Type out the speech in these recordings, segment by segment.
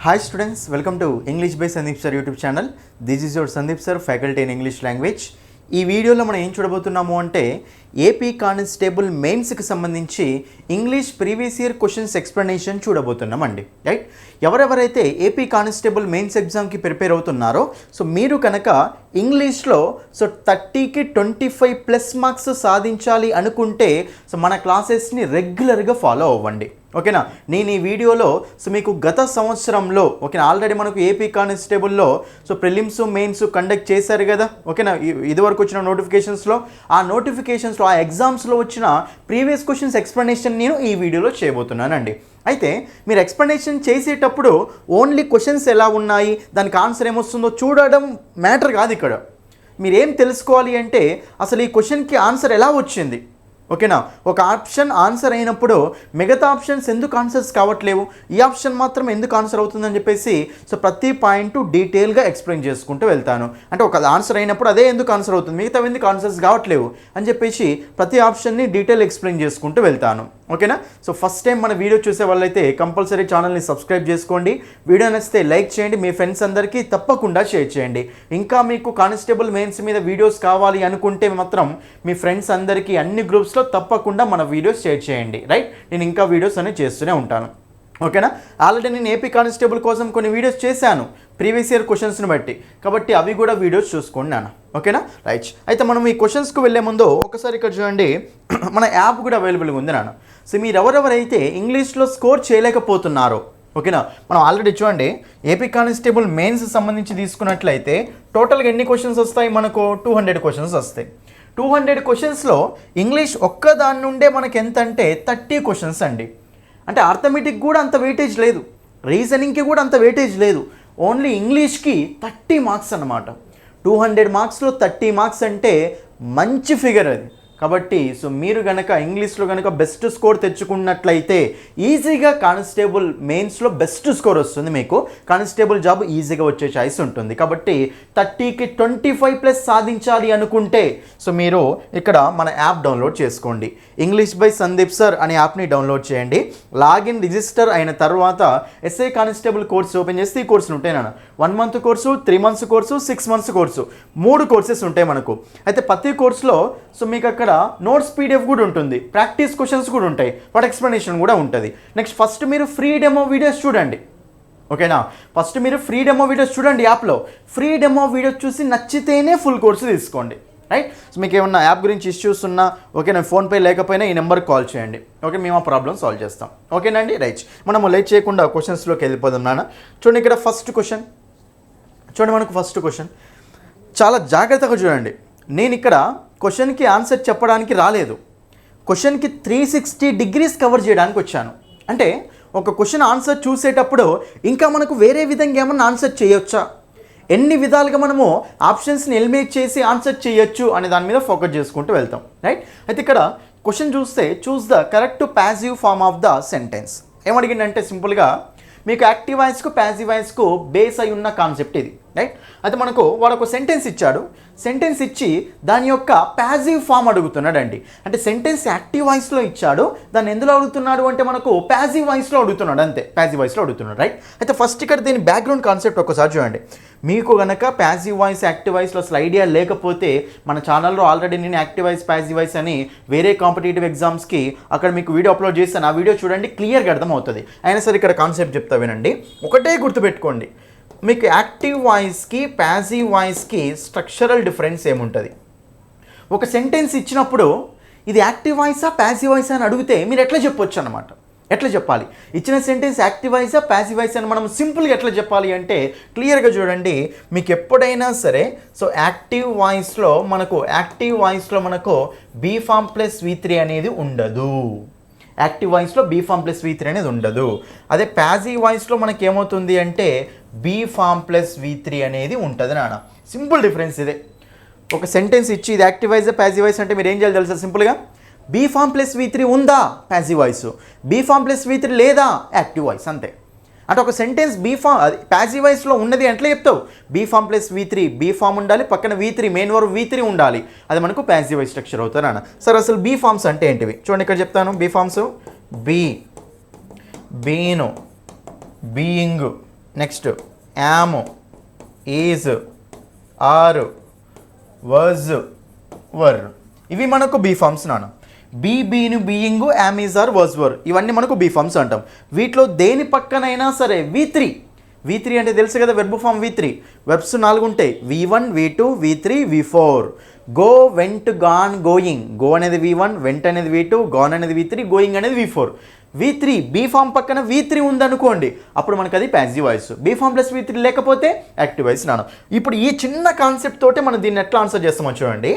Hi students, welcome to English by Sandeep Sir YouTube channel. This is your Sandeep Sir, faculty in English language. ఈ వీడియోలో మనం ఏం చూడబోతున్నాము అంటే AP constable మెయిన్స్కి సంబంధించి English previous year questions explanation చూడబోతున్నామండి. రైట్, ఎవరెవరైతే ఏపీ కానిస్టేబుల్ మెయిన్స్ ఎగ్జామ్కి ప్రిపేర్ అవుతున్నారో సో మీరు కనుక ఇంగ్లీష్లో సో 30కి 25+ మార్క్స్ సాధించాలి అనుకుంటే సో మన క్లాసెస్ని రెగ్యులర్గా ఫాలో అవ్వండి. ఓకేనా, నేను ఈ వీడియోలో సో మీకు గత సంవత్సరంలో ఓకేనా ఆల్రెడీ మనకు ఏపీ కానిస్టేబుల్లో సో ప్రిలిమ్స్ మెయిన్స్ కండక్ట్ చేశారు కదా. ఓకేనా, ఇదివరకు వచ్చిన నోటిఫికేషన్స్లో ఆ ఎగ్జామ్స్లో వచ్చిన ప్రీవియస్ క్వశ్చన్స్ ఎక్స్ప్లెనేషన్ నేను ఈ వీడియోలో చేయబోతున్నానండి. అయితే మీరు ఎక్స్ప్లెనేషన్ చేసేటప్పుడు ఓన్లీ క్వశ్చన్స్ ఎలా ఉన్నాయి, దానికి ఆన్సర్ ఏమొస్తుందో చూడడం మ్యాటర్ కాదు. ఇక్కడ మీరు ఏం తెలుసుకోవాలి అంటే అసలు ఈ క్వశ్చన్కి ఆన్సర్ ఎలా వచ్చింది. ఓకేనా, ఒక ఆప్షన్ ఆన్సర్ అయినప్పుడు మిగతా ఆప్షన్స్ ఎందుకు ఆన్సర్స్ కావట్లేవు, ఈ ఆప్షన్ మాత్రం ఎందుకు ఆన్సర్ అవుతుందని చెప్పేసి సో ప్రతి పాయింట్ డీటెయిల్గా ఎక్స్ప్లెయిన్ చేసుకుంటూ వెళ్తాను. అంటే ఒక ఆన్సర్ అయినప్పుడు అదే ఎందుకు ఆన్సర్ అవుతుంది, మిగతా ఎందుకు ఆన్సర్స్ కావట్లేవు అని చెప్పేసి ప్రతి ఆప్షన్ని డీటెయిల్ ఎక్స్ప్లెయిన్ చేసుకుంటూ వెళ్తాను. ఓకేనా, సో ఫస్ట్ టైం మన వీడియో చూసే వాళ్ళైతే కంపల్సరీ ఛానల్ని సబ్స్క్రైబ్ చేసుకోండి. వీడియో నచ్చితే లైక్ చేయండి, మీ ఫ్రెండ్స్ అందరికీ తప్పకుండా షేర్ చేయండి. ఇంకా మీకు కానిస్టేబుల్ మెయిన్స్ మీద వీడియోస్ కావాలి అనుకుంటే మాత్రం మీ ఫ్రెండ్స్ అందరికీ అన్ని గ్రూప్స్లో తప్పకుండా మన వీడియోస్ షేర్ చేయండి. రైట్, నేను ఇంకా వీడియోస్ అనేవి చేస్తూనే ఉంటాను. ఓకేనా, ఆల్రెడీ నేను ఏపీ కానిస్టేబుల్ కోసం కొన్ని వీడియోస్ చేశాను ప్రీవియస్ ఇయర్ క్వశ్చన్స్ని బట్టి, కాబట్టి అవి కూడా వీడియోస్ చూసుకోండి నాన్న. ఓకేనా, రైట్. అయితే మనం ఈ క్వశ్చన్స్కి వెళ్ళే ముందు ఒకసారి ఇక్కడ చూడండి, మన యాప్ కూడా అవైలబుల్గా ఉంది నాన్న. సో మీరు ఎవరెవరైతే ఇంగ్లీష్లో స్కోర్ చేయలేకపోతున్నారో ఓకేనా, మనం ఆల్రెడీ చూడండి ఏపీ కానిస్టేబుల్ మెయిన్స్ సంబంధించి తీసుకున్నట్లయితే టోటల్గా ఎన్ని క్వశ్చన్స్ వస్తాయి, మనకు 200 క్వశ్చన్స్ వస్తాయి. 200 క్వశ్చన్స్లో ఇంగ్లీష్ ఒక్కదాని నుండే మనకి ఎంత అంటే 30 క్వశ్చన్స్ అండి. అంటే అర్థమెటిక్ కూడా అంత వెయిటేజ్ లేదు, రీజనింగ్కి కూడా అంత వెయిటేజ్ లేదు, ఓన్లీ ఇంగ్లీష్కి 30 మార్క్స్ అన్నమాట. 200 మార్క్స్లో 30 మార్క్స్ అంటే మంచి ఫిగర్ అది. కాబట్టి సో మీరు కనుక ఇంగ్లీష్లో కనుక బెస్ట్ స్కోర్ తెచ్చుకున్నట్లయితే ఈజీగా కానిస్టేబుల్ మెయిన్స్లో బెస్ట్ స్కోర్ వస్తుంది, మీకు కానిస్టేబుల్ జాబ్ ఈజీగా వచ్చే ఛాయిస్ ఉంటుంది. కాబట్టి 30కి 25+ సాధించాలి అనుకుంటే సో మీరు ఇక్కడ మన యాప్ డౌన్లోడ్ చేసుకోండి. ఇంగ్లీష్ బై సందీప్ సార్ అనే యాప్ని డౌన్లోడ్ చేయండి. లాగిన్ రిజిస్టర్ అయిన తర్వాత ఎస్ఐ కానిస్టేబుల్ కోర్స్ ఓపెన్ చేస్తే ఈ కోర్సులు ఉంటాయి నాన్న. 1 month course, 3 months course, 6 months course, 3 courses ఉంటాయి మనకు. అయితే ప్రతి కోర్సులో సో మీకు అక్కడ నోట్స్ PDF కూడా ఉంటుంది, ప్రాక్టీస్ క్వశ్చన్స్ కూడా ఉంటాయి, వాటి ఎక్స్ప్లెనేషన్ కూడా ఉంటుంది. నెక్స్ట్ ఫస్ట్ మీరు ఫ్రీ డెమో వీడియోస్ చూడండి. ఓకేనా, ఫస్ట్ మీరు ఫ్రీ డెమో వీడియోస్ చూడండి యాప్లో. ఫ్రీ డెమో వీడియోస్ చూసి నచ్చితేనే ఫుల్ కోర్సు తీసుకోండి. రైట్, సో మీకు ఏమన్నా యాప్ గురించి ఇష్యూస్ ఉన్నా ఓకేనా, ఫోన్పే లేకపోయినా ఈ నెంబర్కి కాల్ చేయండి. ఓకే, మేము ఆ ప్రాబ్లమ్ సాల్వ్ చేస్తాం. ఓకేనండి, రైట్. మనము లేట్ చేయకుండా క్వశ్చన్స్లోకి వెళ్ళిపోదాం నాన్న. చూడండి ఇక్కడ ఫస్ట్ క్వశ్చన్ చూడండి, మనకు ఫస్ట్ క్వశ్చన్ చాలా జాగ్రత్తగా చూడండి. నేను ఇక్కడ క్వశ్చన్కి ఆన్సర్ చెప్పడానికి రాలేదు, క్వశ్చన్కి 360 డిగ్రీస్ కవర్ చేయడానికి వచ్చాను. అంటే ఒక క్వశ్చన్ ఆన్సర్ చూసేటప్పుడు ఇంకా మనకు వేరే విధంగా ఏమన్నా ఆన్సర్ చేయొచ్చా, ఎన్ని విధాలుగా మనము ఆప్షన్స్ని ఎలిమినేట్ చేసి ఆన్సర్ చేయొచ్చు అనే దాని మీద ఫోకస్ చేసుకుంటూ వెళ్తాం. రైట్, అయితే ఇక్కడ క్వశ్చన్ చూస్తే choose the correct passive form of the sentence. ఏమడిగిందంటే సింపుల్గా మీకు యాక్టివ్ వాయిస్కు ప్యాసివ్ వాయిస్కు బేస్ అయి ఉన్న కాన్సెప్ట్ ఇది. రైట్, అయితే మనకు వాడు ఒక సెంటెన్స్ ఇచ్చాడు, సెంటెన్స్ ఇచ్చి దాని యొక్క ప్యాసివ్ ఫామ్ అడుగుతున్నాడు అండి. అంటే సెంటెన్స్ యాక్టివ్ వాయిస్లో ఇచ్చాడు, దాన్ని ఎందులో అడుగుతున్నాడు అంటే మనకు ప్యాసివ్ వాయిస్లో అడుగుతున్నాడు, అంతే ప్యాసివ్ వాయిస్లో అడుగుతున్నాడు. రైట్, అయితే ఫస్ట్ ఇక్కడ దీని బ్యాక్గ్రౌండ్ కాన్సెప్ట్ ఒకసారి చూడండి. మీకు కనుక ప్యాసివ్ వాయిస్ యాక్టివ్ వాయిస్లో అసలు ఐడియా లేకపోతే మన ఛానల్లో ఆల్రెడీ నేను యాక్టివ్ వాయిస్ ప్యాసివ్ వాయిస్ అని వేరే కాంపిటేటివ్ ఎగ్జామ్స్కి అక్కడ మీకు వీడియో అప్లోడ్ చేస్తాను, ఆ వీడియో చూడండి, క్లియర్గా అర్థమవుతుంది. అయినా సరే ఇక్కడ కాన్సెప్ట్ చెప్తా వినండి, ఒకటే గుర్తుపెట్టుకోండి. మీకు యాక్టివ్ వాయిస్కి ప్యాసివ్ వాయిస్కి స్ట్రక్చరల్ డిఫరెన్స్ ఏముంటుంది. ఒక సెంటెన్స్ ఇచ్చినప్పుడు ఇది యాక్టివ్ వాయిసా ప్యాసివ్ వాయిసా అని అడిగితే మీరు ఎట్లా చెప్పొచ్చు అనమాట, ఎట్లా చెప్పాలి, ఇచ్చిన సెంటెన్స్ యాక్టివ్ వాయిసా ప్యాసివ్ వాయిస్ అని మనం సింపుల్గా ఎట్లా చెప్పాలి అంటే క్లియర్గా చూడండి. మీకు ఎప్పుడైనా సరే సో యాక్టివ్ వాయిస్లో మనకు బీ ఫామ్ ప్లస్ V3 అనేది ఉండదు. యాక్టివ్ వాయిస్లో బీ ఫామ్ ప్లస్ V3 అనేది ఉండదు. అదే ప్యాసివ్ వాయిస్లో మనకి ఏమవుతుంది అంటే బీ ఫామ్ ప్లస్ V3 అనేది ఉంటుంది నాన్న. సింపుల్ డిఫరెన్స్ ఇదే. ఒక సెంటెన్స్ ఇచ్చి ఇది యాక్టివ్ వాయిస్ ప్యాసివ్ వాయిస్ అంటే మీరు ఏం చేయాలి తెలుసా, సింపుల్గా బీ ఫామ్ ప్లస్ V3 ఉందా passive voice, be form plus V3 లేదా యాక్టివ్ వాయిస్, అంతే. అంటే ఒక సెంటెన్స్ ప్యాసివ్ వాయిస్లో ఉన్నది ఎట్లా చెప్తావు, be form plus V3, be form ఉండాలి, పక్కన V3 మెయిన్ వర్బ్ V3 ఉండాలి, అది మనకు ప్యాసివ్ వాయిస్ స్ట్రక్చర్ అవుతుంది అన్న. సరే అసలు బీ ఫామ్స్ అంటే ఏంటివి చూడండి, ఇక్కడ చెప్తాను. Be forms be, been, being, next am, is, are, was, were. ఇవి మనకు బీ ఫార్మ్స్ నాన్న. Been being, am, is, are, was, were ఇవన్నీ మనకు బీ ఫార్మ్స్ అంటాం. వీటిలో దేని పక్కనైనా సరే V3 అంటే తెలుసు కదా, వెర్బ్ ఫామ్ V3. వెర్బ్స్ 4 ఉంటాయి, V1, V2, V3, V4. Go, vent, gone, going. Go అనేది V1, వెంట్ అనేది V2, గాన్ అనేది V3, గోయింగ్ అనేది V4. V3 బీ ఫామ్ పక్కన V3 ఉందనుకోండి, అప్పుడు మనకు అది passive voice. Be form plus V3 లేకపోతే యాక్టివ్ వాయిస్ నాన్న. ఇప్పుడు ఈ చిన్న కాన్సెప్ట్ తోటే మనం దీన్ని ఎట్లా ఆన్సర్ చేస్తామో చూడండి.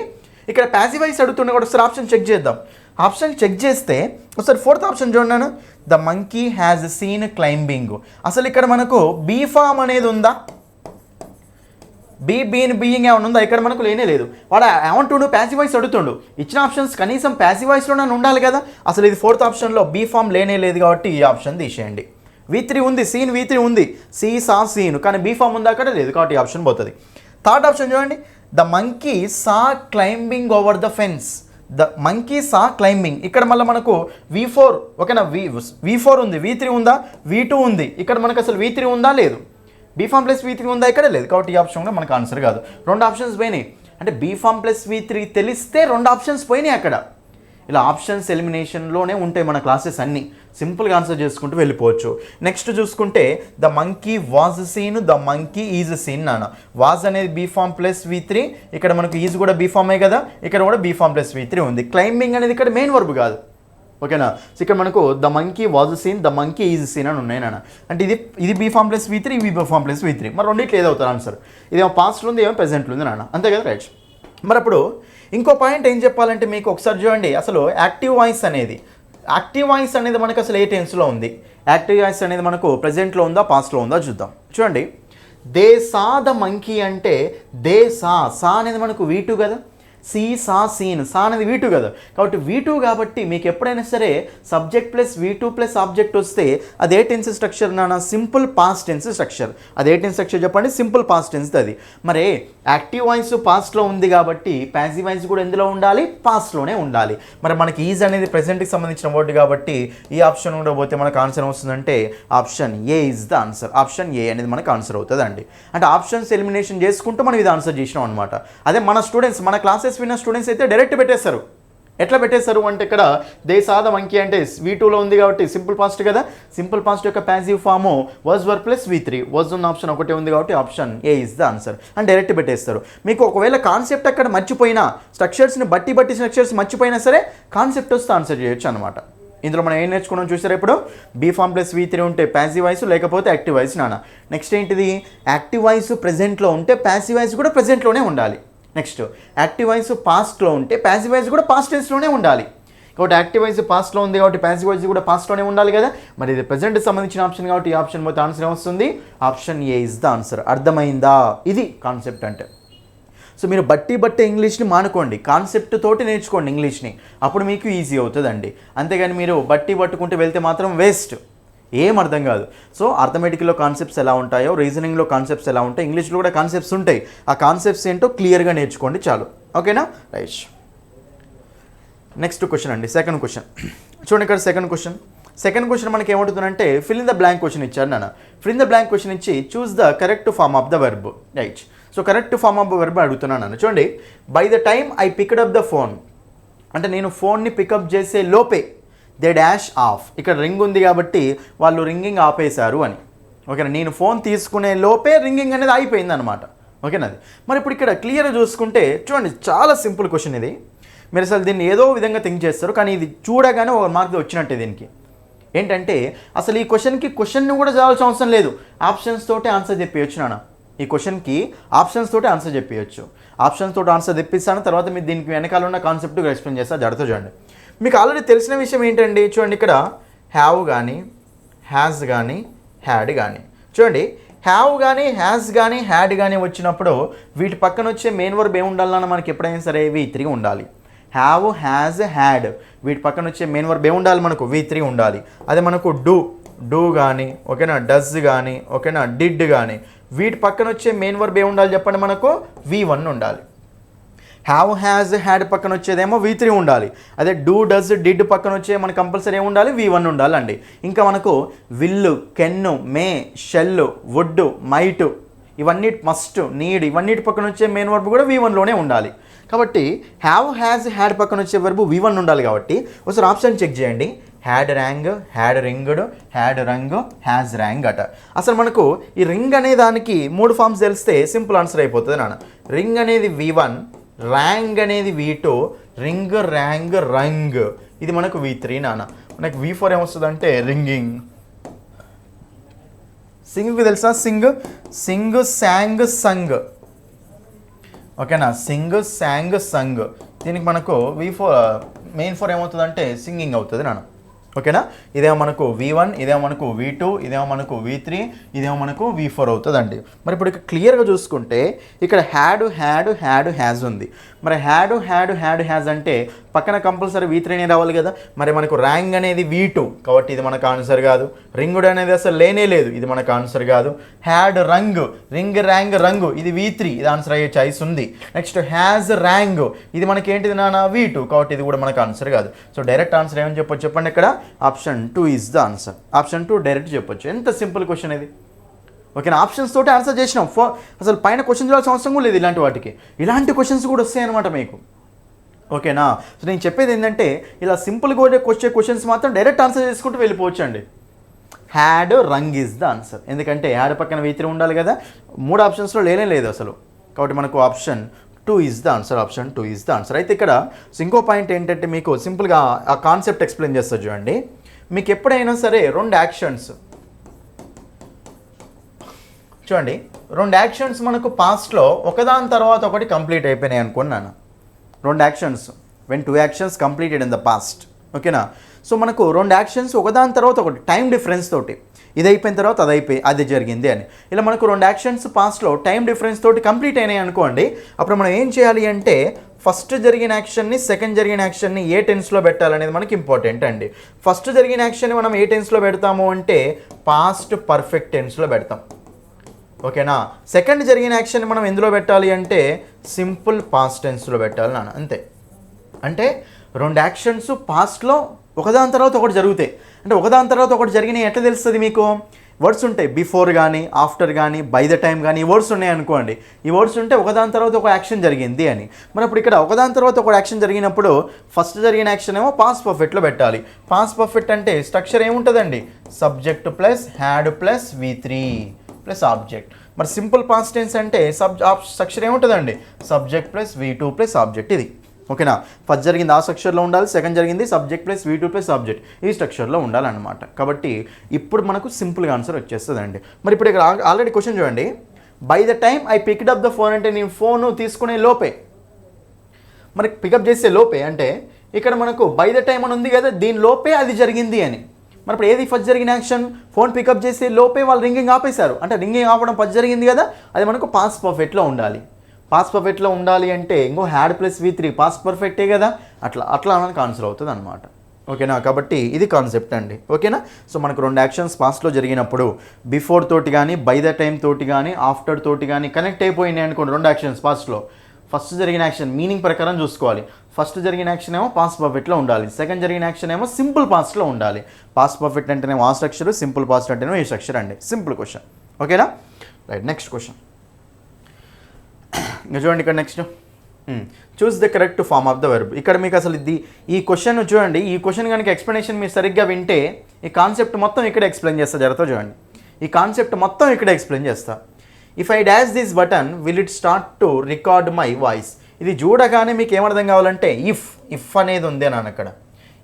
ఇక్కడ ప్యాసివ్ వాయిస్ అడుగుతున్నా కూడా ఒకసారి ఆప్షన్ చెక్ చేద్దాం. ఆప్షన్ చెక్ చేస్తే ఒకసారి 4th ఆప్షన్ చూడండి, the monkey has seen climbing. అసలు ఇక్కడ మనకు బీ ఫామ్ అనేది ఉందా? బీన్ బీయింగ్ ఏమైనా ఉందా? ఇక్కడ మనకు లేనే లేదు. వాడు ఏమంటుండు, ప్యాసివ్ వాయిస్ అడుగుతుండు. ఇచ్చిన ఆప్షన్స్ కనీసం ప్యాసివ్ వాయిస్లోనే ఉండాలి కదా. అసలు ఇది 4th ఆప్షన్లో బీ ఫామ్ లేనే లేదు కాబట్టి ఈ ఆప్షన్ తీసేయండి. V3 ఉంది, సీన్ V3 ఉంది, సీ సా సీన్, కానీ బీ ఫామ్ ఉందా అక్కడ లేదు కాబట్టి ఈ ఆప్షన్ పోతుంది. 3rd ఆప్షన్ చూడండి, the monkey saw climbing over the fence. The monkey saw climbing, ఇక్కడ మళ్ళీ మనకు V4 ఓకేనా, V4 ఉంది, V3 ఉందా, V2 ఉంది. ఇక్కడ మనకు అసలు V3 ఉందా లేదు, బీ ఫామ్ ప్లస్ V3 ఉందా ఇక్కడ లేదు కాబట్టి ఈ ఆప్షన్ కూడా మనకు ఆన్సర్ కాదు. 2 ఆప్షన్స్ పోయినాయి. అంటే బీ ఫామ్ ప్లస్ V3 తెలిస్తే 2 ఆప్షన్స్ పోయినాయి అక్కడ. ఇలా ఆప్షన్స్ ఎలిమినేషన్లోనే ఉంటాయి మన క్లాసెస్ అన్నీ. సింపుల్గా ఆన్సర్ చేసుకుంటూ వెళ్ళిపోవచ్చు. నెక్స్ట్ చూసుకుంటే the monkey was scene, the monkey is seen నాన్న. వాజ్ అనేది బీ ఫామ్ ప్లస్ V3, ఇక్కడ మనకు ఈజ్ కూడా బీ ఫామే కదా, ఇక్కడ కూడా బీ ఫామ్ ప్లస్ V3 ఉంది. క్లైంబింగ్ అనేది ఇక్కడ మెయిన్ వర్బ్ కాదు ఓకేనా. సో ఇక్కడ మనకు the monkey was scene, the monkey is seen అని ఉన్నాయి నాన్న. అంటే ఇది బీ ఫామ్ ప్లస్ V3, ఇవి బీ ఫామ్ ప్లస్ V3. మరి రెండిట్లో ఏదవుతారు ఆన్సర్? ఇదేమో పాస్ట్లో ఉంది, ఏమో ప్రెజెంట్లో ఉంది నాన్న, అంతే కదా, రైట్. మరి అప్పుడు ఇంకో పాయింట్ ఏం చెప్పాలంటే మీకు ఒకసారి చూడండి, అసలు యాక్టివ్ వాయిస్ అనేది మనకు అసలు ఏ టెన్స్లో ఉంది? యాక్టివ్ వాయిస్ అనేది మనకు ప్రెజెంట్లో ఉందా, పాస్ట్లో ఉందా చూద్దాం. చూడండి, దే సా ద మంకీ అంటే దే సా అనేది మనకు V2 కదా, సీ సా సీన్, సా అనేది V2 కదా, కాబట్టి V2 కాబట్టి మీకు ఎప్పుడైనా సరే subject plus V2 plus object వస్తే అదే టెన్స్ స్ట్రక్చర్ నాన్న, సింపుల్ పాస్ట్ టెన్స్ స్ట్రక్చర్. అదే టెన్స్ స్ట్రక్చర్ చెప్పండి, సింపుల్ పాస్ట్ టెన్స్ అది. మరి యాక్టివ్ వాయిస్ పాస్ట్లో ఉంది కాబట్టి ప్యాసివ్ వాయిస్ కూడా ఎందులో ఉండాలి? పాస్ట్లోనే ఉండాలి. మరి మనకి ఈజ్ అనేది ప్రెసెంట్కి సంబంధించిన వర్డ్ కాబట్టి ఈ ఆప్షన్ కూడా పోతే మనకు ఆన్సర్ వస్తుందంటే option A is the answer. Option ఏ అనేది మనకు ఆన్సర్ అవుతుంది అండి. అంటే ఆప్షన్స్ ఎలిమినేషన్ చేసుకుంటూ మనం ఇది ఆన్సర్ చేసినాం అనమాట. అదే మన స్టూడెంట్స్, మన క్లాసెస్ విన్న స్టూడెంట్స్ అయితే డైరెక్ట్ పెట్టేస్తారు. ఎట్లా పెట్టేస్తారు అంటే ఇక్కడ దే సా ద మంకీ అంటే V2లో ఉంది కాబట్టి సింపుల్ పాస్ట్ కదా, సింపుల్ పాస్ట్ యొక్క passive form was were plus V3. Was ఉన్న ఆప్షన్ ఒకటే ఉంది కాబట్టి option A is the answer అని డైరెక్ట్ పెట్టేస్తారు. మీకు ఒకవేళ కాన్సెప్ట్ అక్కడ మర్చిపోయినా, స్ట్రక్చర్స్ని బట్టి స్ట్రక్చర్స్ మర్చిపోయినా సరే కాన్సెప్ట్ వస్తే ఆన్సర్ చేయొచ్చు అనమాట. ఇందులో మనం ఏం నేర్చుకున్నాం చూసారా? ఇప్పుడు బీ ఫామ్ ప్లస్ V3 ఉంటే ప్యాసివ్ వాయిస్, లేకపోతే యాక్టివ్ వాయిస్ నాన్న. నెక్స్ట్ ఏంటిది? యాక్టివ్ వాయిస్ ప్రెజెంట్లో ఉంటే ప్యాసివ్ వాయిస్ కూడా ప్రెజెంట్లోనే ఉండాలి. నెక్స్ట్ యాక్టివ్ వాయిస్ పాస్ట్లో ఉంటే ప్యాసివ్ వాయిస్ కూడా పాస్ట్ టెన్స్లోనే ఉండాలి. కాబట్టి యాక్టివ్ వాయిస్ పాస్ట్లో ఉంది కాబట్టి ప్యాసివ్ వాయిస్ కూడా పాస్ట్లోనే ఉండాలి కదా. మరి ఇది ప్రెజెంట్కి సంబంధించిన ఆప్షన్ కాబట్టి ఈ ఆప్షన్ పోతే ఆన్సర్ ఏమొస్తుంది? Option A is the answer. అర్థమైందా? ఇది కాన్సెప్ట్ అంటే. సో మీరు బట్టి ఇంగ్లీష్ని మానుకోండి, కాన్సెప్ట్ తోటి నేర్చుకోండి ఇంగ్లీష్ని, అప్పుడు మీకు ఈజీ అవుతుందండి. అంతేగాని మీరు పట్టుకుంటూ వెళ్తే మాత్రం వేస్ట్, ఏం అర్థం కాదు. సో అర్థమెటిక్లో కాన్సెప్ట్స్ ఎలా ఉంటాయో, రీజనింగ్లో కాన్సెప్ట్స్ ఎలా ఉంటాయి, ఇంగ్లీష్లో కూడా కాన్సెప్ట్స్ ఉంటాయి. ఆ కాన్సెప్ట్స్ ఏంటో క్లియర్గా నేర్చుకోండి చాలు. ఓకేనా? రైట్. నెక్స్ట్ క్వశ్చన్ అండి, సెకండ్ క్వశ్చన్ చూడండి. ఇక్కడ సెకండ్ క్వశ్చన్ మనకి ఏమంటుందంటే fill in the blank question ఇచ్చారు నాన్న. Fill in the blank question ఇచ్చి choose the correct form of the verb. Right. So correct form of verb అడుగుతున్నాను నన్ను. చూడండి, by the time I picked up the phone అంటే నేను ఫోన్ని pick up చేసే లోపే దే డాష్ ఆఫ్. ఇక్కడ రింగ్ ఉంది కాబట్టి వాళ్ళు రింగింగ్ ఆపేశారు అని. ఓకేనా? నేను ఫోన్ తీసుకునే లోపే రింగింగ్ అనేది అయిపోయింది అనమాట. ఓకేనా? అది మరి ఇప్పుడు ఇక్కడ క్లియర్గా చూసుకుంటే చూడండి, చాలా సింపుల్ క్వశ్చన్ ఇది. మీరు అసలు దీన్ని ఏదో విధంగా థింక్ చేస్తారు, కానీ ఇది చూడగానే ఒక మార్క్ వచ్చినట్టే. దీనికి ఏంటంటే అసలు ఈ క్వశ్చన్ని కూడా చదవాల్సిన అవసరం లేదు, ఆప్షన్స్ తోటే ఆన్సర్ చెప్పేయచ్చు నాన్న. ఈ క్వశ్చన్కి ఆప్షన్స్ తోటే ఆన్సర్ చెప్పేయచ్చు. ఆప్షన్స్ తోటి ఆన్సర్ తెప్పిస్తాను, తర్వాత మీరు దీనికి వెనకాల ఉన్న కాన్సెప్ట్ ఎక్స్ప్లెయిన్ చేస్తా. జడతో చూడండి. మీకు ఆల్రెడీ తెలిసిన విషయం ఏంటండి, చూడండి ఇక్కడ హ్యావ్ కానీ, హ్యాజ్ కానీ, హ్యాడ్ కానీ. చూడండి, హ్యావ్ కానీ, హ్యాజ్ కానీ, హ్యాడ్ కానీ వచ్చినప్పుడు వీటి పక్కన వచ్చే మెయిన్ వర్బ్ ఏమి ఉండాలన్నా మనకి ఎప్పుడైనా సరే V3 ఉండాలి. హ్యావ్, హ్యాజ్, హ్యాడ్ వీటి పక్కన వచ్చే మెయిన్ వర్బ్ ఏమి ఉండాలి? మనకు V3 ఉండాలి. అదే మనకు డూ కానీ, ఓకేనా, డస్ కానీ, ఓకేనా, డిడ్ కానీ వీటి పక్కన వచ్చే మెయిన్ వర్బ్ ఏమి ఉండాలి చెప్పండి? మనకు V1 ఉండాలి. హ్యావ్ హ్యాజ్ హ్యాడ్ పక్కన వచ్చేదేమో V3 ఉండాలి. అదే డూ డస్ డిడ్ పక్కన వచ్చే మనకు కంపల్సరీ ఏమి ఉండాలి, V1 ఉండాలండి. ఇంకా మనకు will, can, may, shall, would, might, ఇవన్నీ మస్ట్, నీడ్, ఇవన్నిటి పక్కన వచ్చే మెయిన్ వర్బ్ కూడా V1లోనే ఉండాలి. కాబట్టి హ్యావ్ హ్యాజ్ హ్యాడ్ పక్కన వచ్చే వర్బ్ V1 ఉండాలి. కాబట్టి ఒకసారి ఆప్షన్ చెక్ చేయండి. Had rang, had ringed, had rung, has rang అట. అసలు మనకు ఈ రింగ్ అనే దానికి 3 ఫామ్స్ తెలిస్తే సింపుల్ ఆన్సర్ అయిపోతుంది నాన్న. రింగ్ అనేది V1, ర్యాంగ్ అనేది V2, రింగ్, ర్యాంగ్, రంగ్ ఇది మనకు V3 నాన్న. మనకు V4 ఏమొస్తుందంటే రింగింగ్. సింగ్కి తెలుసా? సింగ్, శాంగ్, సంగ్. ఓకేనా? సింగ్, శాంగ్, సంగ్. దీనికి మనకు V4 మెయిన్ 4 ఏమవుతుందంటే సింగింగ్ అవుతుంది నాన్న. ఓకేనా? ఇదేమో మనకు V1, ఇదేమో మనకు V2, ఇదేమో మనకు V3, ఇదేమో మనకు V4 అవుతుందండి. మరి ఇప్పుడు ఇక్కడ క్లియర్గా చూసుకుంటే ఇక్కడ హ్యాజ్ ఉంది. మరి హ్యాడ్ హ్యాజ్ అంటే పక్కన కంపల్సరీ V3నే రావాలి కదా. మరి మనకు ర్యాంగ్ అనేది V2 కాబట్టి ఇది మనకు ఆన్సర్ కాదు. రింగుడ్ అనేది అసలు లేనే లేదు, ఇది మనకు ఆన్సర్ కాదు. హ్యాడ్ రంగ్, రింగ్, ర్యాంగ్, రంగు ఇది V3, ఇది ఆన్సర్ అయ్యే ఛాయిస్ ఉంది. నెక్స్ట్ హ్యాజ్ ర్యాంగ్, ఇది మనకి ఏంటిది నాన్న, V2 కాబట్టి ఇది కూడా మనకు ఆన్సర్ కాదు. సో డైరెక్ట్ ఆన్సర్ ఏమని చెప్పొచ్చు చెప్పండి. ఇక్కడ option 2 is the answer. Option 2 direct చెప్పొచ్చు. ఎంత సింపుల్ క్వశ్చన్ ఇది. ఓకేనా? ఆప్షన్స్ తోటి ఆన్సర్ చేసినాం. అసలు పైన క్వశ్చన్ చూడాల్సిన అవసరం కూడా లేదు. ఇలాంటి వాటికి ఇలాంటి క్వశ్చన్స్ కూడా వస్తాయన్నమాట మీకు. ఓకేనా? సో నేను చెప్పేది ఏంటంటే ఇలా సింపుల్గా వచ్చే క్వశ్చన్స్ మాత్రం డైరెక్ట్ ఆన్సర్ చేసుకుంటూ వెళ్ళిపోవచ్చు అండి. Had rung is the answer. ఎందుకంటే హ్యాడ్ పక్కన V3 ఉండాలి కదా. 3 ఆప్షన్స్లో లేనే లేదు అసలు. కాబట్టి మనకు option 2 is the answer. Option 2 is the answer. అయితే ఇక్కడ ఇంకో పాయింట్ ఏంటంటే మీకు సింపుల్గా ఆ కాన్సెప్ట్ ఎక్స్ప్లెయిన్ చేస్తారు చూడండి. మీకు ఎప్పుడైనా సరే 2 యాక్షన్స్ చూడండి, 2 యాక్షన్స్ మనకు పాస్ట్లో ఒకదాని తర్వాత ఒకటి కంప్లీట్ అయిపోయినాయి అనుకున్నాను. 2 actions, when 2 actions completed in the past. ఓకేనా? సో మనకు 2 యాక్షన్స్ ఒకదాని తర్వాత ఒకటి టైం డిఫరెన్స్ తోటి, ఇది అయిపోయిన తర్వాత అది జరిగింది అని. ఇలా మనకు 2 యాక్షన్స్ పాస్ట్లో టైం డిఫరెన్స్ తోటి కంప్లీట్ అయినాయి అనుకోండి. అప్పుడు మనం ఏం చేయాలి అంటే ఫస్ట్ జరిగిన యాక్షన్ని, సెకండ్ జరిగిన యాక్షన్ని ఏ టెన్స్లో పెట్టాలనేది మనకి ఇంపార్టెంట్ అండి. ఫస్ట్ జరిగిన యాక్షన్ని మనం ఏ టెన్స్లో పెడతాము అంటే పాస్ట్ పర్ఫెక్ట్ టెన్స్లో పెడతాం. ఓకేనా? సెకండ్ జరిగిన యాక్షన్ మనం ఎందులో పెట్టాలి అంటే సింపుల్ పాస్ట్ టెన్స్లో పెట్టాలి నాన్న. అంతే. అంటే 2 యాక్షన్స్ పాస్ట్లో ఒకదాని తర్వాత ఒకటి జరుగుతాయి. అంటే ఒకదాని తర్వాత ఒకటి జరిగినాయి ఎట్లా తెలుస్తుంది మీకు? వర్డ్స్ ఉంటాయి, బిఫోర్ కానీ, ఆఫ్టర్ కానీ, బై ద టైం కానీ, ఈ వర్డ్స్ ఉన్నాయి అనుకోండి. ఈ వర్డ్స్ ఉంటే ఒకదాని తర్వాత ఒక యాక్షన్ జరిగింది అని. మరి అప్పుడు ఇక్కడ ఒకదాని తర్వాత ఒక యాక్షన్ జరిగినప్పుడు ఫస్ట్ జరిగిన యాక్షన్ ఏమో పాస్ట్ పర్ఫెక్ట్లో పెట్టాలి. పాస్ట్ పర్ఫెక్ట్ అంటే స్ట్రక్చర్ ఏముంటుందండి? Subject plus had plus V3 plus object. మరి సింపుల్ పాస్ట్ టెన్స్ అంటే స్ట్రక్చర్ ఏముంటుందండి? Subject plus V2 plus object. ఇది ఓకేనా? ఫస్ట్ జరిగింది ఆ స్ట్రక్చర్లో ఉండాలి, సెకండ్ జరిగింది subject plus V2 plus object ఈ స్ట్రక్చర్లో ఉండాలన్నమాట. కాబట్టి ఇప్పుడు మనకు సింపుల్గా ఆన్సర్ వచ్చేస్తుందండి. మరి ఇప్పుడు ఇక్కడ ఆల్రెడీ క్వశ్చన్ చూడండి. By the time I picked up the phone అంటే నేను ఫోన్ తీసుకునే లోపే, మరి పికప్ చేసే లోపే అంటే ఇక్కడ మనకు బై ద టైమ్ అని ఉంది కదా, దీని లోపే అది జరిగింది అని. మరి ఇప్పుడు ఏది ఫస్ట్ జరిగిన యాక్షన్? ఫోన్ పికప్ చేసే లోపే వాళ్ళు రింగింగ్ ఆపేశారు. అంటే రింగింగ్ ఆపడం ఫస్ట్ జరిగింది కదా, అది మనకు పాస్ట్ పర్ఫెక్ట్లో ఉండాలి. పాస్ట్ పర్ఫెక్ట్లో ఉండాలి అంటే ఇంకో హ్యాడ్ ప్లస్ V3 పాస్ట్ పర్ఫెక్టే కదా, అట్లా మనకు ఆన్సర్ అవుతుంది అనమాట. ఓకేనా? కాబట్టి ఇది కాన్సెప్ట్ అండి. ఓకేనా? సో మనకు 2 యాక్షన్స్ పాస్ట్లో జరిగినప్పుడు బిఫోర్ తోటి కానీ, బై ద టైం తోటి కానీ, ఆఫ్టర్ తోటి కానీ కనెక్ట్ అయిపోయినాయి అనుకోండి. 2 యాక్షన్స్ పాస్ట్లో ఫస్ట్ జరిగిన యాక్షన్ మీనింగ్ ప్రకారం చూసుకోవాలి. ఫస్ట్ జరిగిన యాక్షన్ ఏమో పాస్ట్ పర్ఫెక్ట్లో ఉండాలి, సెకండ్ జరిగిన యాక్షన్ ఏమో సింపుల్ పాస్ట్లో ఉండాలి. పాస్ట్ పర్ఫెక్ట్ అంటేనేమో ఆ స్ట్రక్చర్, సింపుల్ పాస్ట్ అంటేనేమో ఈ స్ట్రక్చర్ అండి. Simple question. ఓకేనా? Right, next question. ఇంకా చూడండి ఇక్కడ next, choose the correct form of the verb. ఇక్కడ మీకు అసలు ఈ క్వశ్చన్ చూడండి. ఈ క్వశ్చన్ కనుక ఎక్స్ప్లెనేషన్ మీరు సరిగ్గా వింటే ఈ కాన్సెప్ట్ మొత్తం ఇక్కడ ఎక్స్ప్లెయిన్ చేస్తా. జరుగుతా చూడండి, ఈ కాన్సెప్ట్ మొత్తం ఇక్కడ ఎక్స్ప్లెయిన్ చేస్తా. If I dash this button will it start to record my voice. ఇది చూడగానే మీకు ఏమర్థం కావాలంటే ఇఫ్ అనేది ఉంది అని అక్కడ.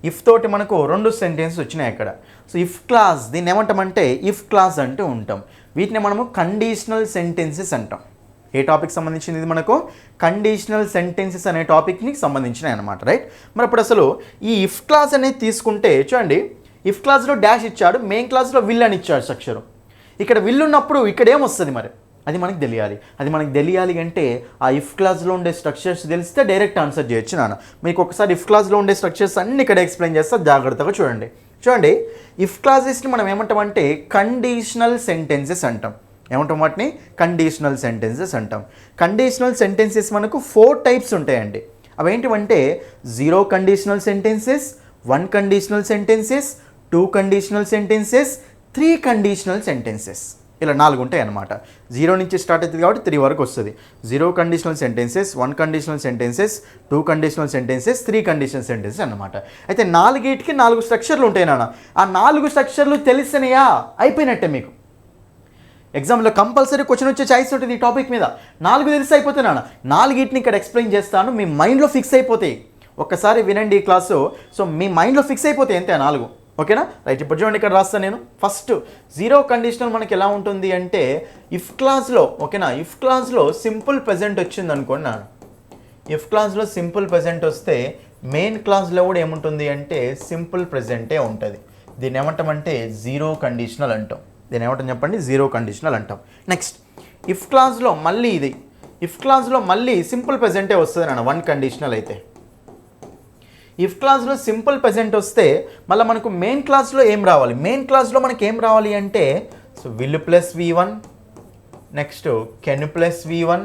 ఇఫ్ తోటి మనకు 2 సెంటెన్సెస్ వచ్చినాయి అక్కడ. సో ఇఫ్ క్లాస్, దీన్ని ఏమంటామంటే ఇఫ్ క్లాస్ అంటూ ఉంటాం. వీటిని మనము కండిషనల్ సెంటెన్సెస్ అంటాం. ఏ టాపిక్ సంబంధించింది? ఇది మనకు కండిషనల్ సెంటెన్సెస్ అనే టాపిక్ని సంబంధించినవి అనమాట. రైట్. మరి అప్పుడు అసలు ఈ ఇఫ్ క్లాస్ అనేది తీసుకుంటే చూడండి, ఇఫ్ క్లాస్లో డాష్ ఇచ్చాడు, మెయిన్ క్లాస్లో విల్ అని ఇచ్చాడు స్ట్రక్చరు. ఇక్కడ విల్ ఉన్నప్పుడు ఇక్కడ ఏమొస్తుంది మరి అది మనకు తెలియాలి. అది మనకు తెలియాలి అంటే ఆ ఇఫ్ క్లాస్లో ఉండే స్ట్రక్చర్స్ తెలిస్తే డైరెక్ట్ ఆన్సర్ చేయొచ్చు నాన్న. మీకు ఒకసారి ఇఫ్ క్లాస్లో ఉండే స్ట్రక్చర్స్ అన్ని ఇక్కడ ఎక్స్ప్లెయిన్ చేస్తా, జాగ్రత్తగా చూడండి. ఇఫ్ క్లాసెస్ని మనం ఏమంటామంటే కండిషనల్ సెంటెన్సెస్ అంటాం. ఏమంటాం వాటిని? కండిషనల్ సెంటెన్సెస్ అంటాం. కండిషనల్ సెంటెన్సెస్ మనకు 4 టైప్స్ ఉంటాయండి. అవేంటివంటే 0 conditional sentences, 1 conditional sentences, 2 conditional sentences, 3 conditional sentences. ఇలా 4 ఉంటాయి అన్నమాట. 0 నుంచి స్టార్ట్ అవుతుంది కాబట్టి 3 వరకు వస్తుంది. 0 conditional sentences, 1 conditional sentences, 2 conditional sentences, 3 conditional sentences అన్నమాట. అయితే 4కి 4 స్ట్రక్చర్లు ఉంటాయి నాన్న. ఆ 4 స్ట్రక్చర్లు తెలిసినయా అయిపోయినట్టే మీకు. ఎగ్జామ్లో కంపల్సరీ క్వశ్చన్ వచ్చే ఛాయిస్ ఉంటుంది ఈ టాపిక్ మీద. 4 తెలిసి అయిపోతే నాన్న. 4ని ఇక్కడ ఎక్స్ప్లెయిన్ చేస్తాను, మీ మైండ్లో ఫిక్స్ అయిపోతాయి. ఒక్కసారి వినండి ఈ క్లాసు, సో మీ మైండ్లో ఫిక్స్ అయిపోతాయి అంతే 4. ఓకేనా? రైట్. ఇప్పుడు చూడండి ఇక్కడ రాస్తాను నేను. ఫస్ట్ 0 కండిషనల్ మనకి ఎలా ఉంటుంది అంటే ఇఫ్ క్లాస్లో, ఓకేనా, ఇఫ్ క్లాస్లో సింపుల్ ప్రెజెంట్ వచ్చింది అనుకోండి. ఇఫ్ క్లాస్లో సింపుల్ ప్రెజెంట్ వస్తే మెయిన్ క్లాస్లో కూడా ఏముంటుంది అంటే సింపుల్ ప్రెజెంటే ఉంటుంది. దీన్ని ఏమంటామంటే 0 కండిషనల్ అంటాం. దీన్ని ఏమంటాం చెప్పండి? 0 కండిషనల్ అంటాం. నెక్స్ట్ ఇఫ్ క్లాస్లో మళ్ళీ ఇది, ఇఫ్ క్లాస్లో మళ్ళీ సింపుల్ ప్రెజెంటే వస్తుంది నాన్న 1 కండిషనల్ అయితే. ఇఫ్ క్లాస్లో సింపుల్ ప్రెజెంట్ వస్తే మళ్ళీ మనకు మెయిన్ క్లాస్లో ఏం రావాలి? మెయిన్ క్లాస్లో మనకి ఏం రావాలి అంటే so will plus V1, next can plus V1,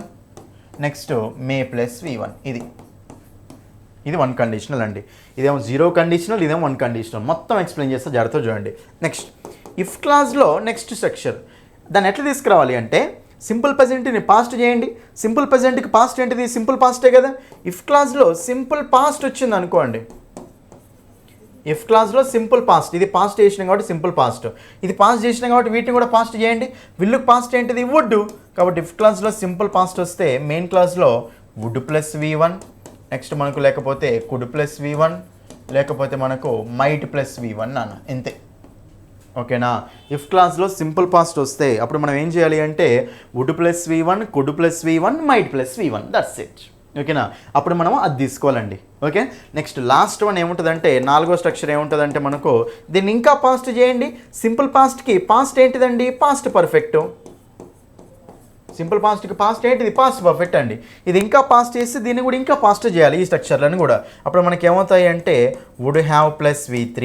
next May plus V1. ఇది 1 కండిషనల్ అండి. ఇదేమో 0 కండిషనల్, ఇదేమో 1 కండిషనల్. మొత్తం ఎక్స్ప్లెయిన్ చేస్తే జాగ్రత్తగా చూడండి. నెక్స్ట్ ఇఫ్ క్లాస్లో నెక్స్ట్ స్ట్రక్చర్ దాన్ని ఎట్లా తీసుకురావాలి అంటే సింపుల్ ప్రెజెంట్ని పాస్ట్ చేయండి. సింపుల్ ప్రెజెంట్కి పాస్ట్ ఏంటిది? సింపుల్ పాస్టే కదా. ఇఫ్ క్లాస్లో సింపుల్ పాస్ట్ వచ్చింది అనుకోండి. ఇఫ్ క్లాస్లో సింపుల్ పాస్ట్, ఇది పాస్ట్ చేసినాం కాబట్టి సింపుల్ పాస్ట్, ఇది పాస్ట్ చేసినాం కాబట్టి వీటిని కూడా పాస్ట్ చేయండి. విల్లుకి పాస్ట్ ఏంటిది? వుడ్. కాబట్టి ఇఫ్ క్లాస్లో సింపుల్ పాస్ట్ వస్తే మెయిన్ క్లాస్లో వుడ్ ప్లస్ V1, నెక్స్ట్ మనకు లేకపోతే కుడ్ ప్లస్ V1, లేకపోతే మనకు మైట్ ప్లస్ V1 నాన్న. ఇంతే. ఓకేనా? ఇఫ్ క్లాస్లో సింపుల్ పాస్ట్ వస్తే అప్పుడు మనం ఏం చేయాలి అంటే would plus V1, could plus V1, might plus V1. That's it. ఓకేనా? అప్పుడు మనం అది తీసుకోవాలండి. ఓకే. నెక్స్ట్ లాస్ట్ వన్ ఏముంటుందంటే 4వ స్ట్రక్చర్ ఏముంటుందంటే మనకు దీన్ని ఇంకా పాస్ట్ చేయండి. సింపుల్ పాస్ట్కి పాస్ట్ ఏంటిదండి? Past perfect. సింపుల్ పాస్ట్కి పాస్ట్ ఏంటిది? పాస్ట్ పర్ఫెక్ట్ అండి. ఇది ఇంకా పాస్ట్ చేసి దీన్ని కూడా ఇంకా పాస్ట్ చేయాలి ఈ స్ట్రక్చర్లను కూడా. అప్పుడు మనకి ఏమవుతాయి అంటే would have plus V3,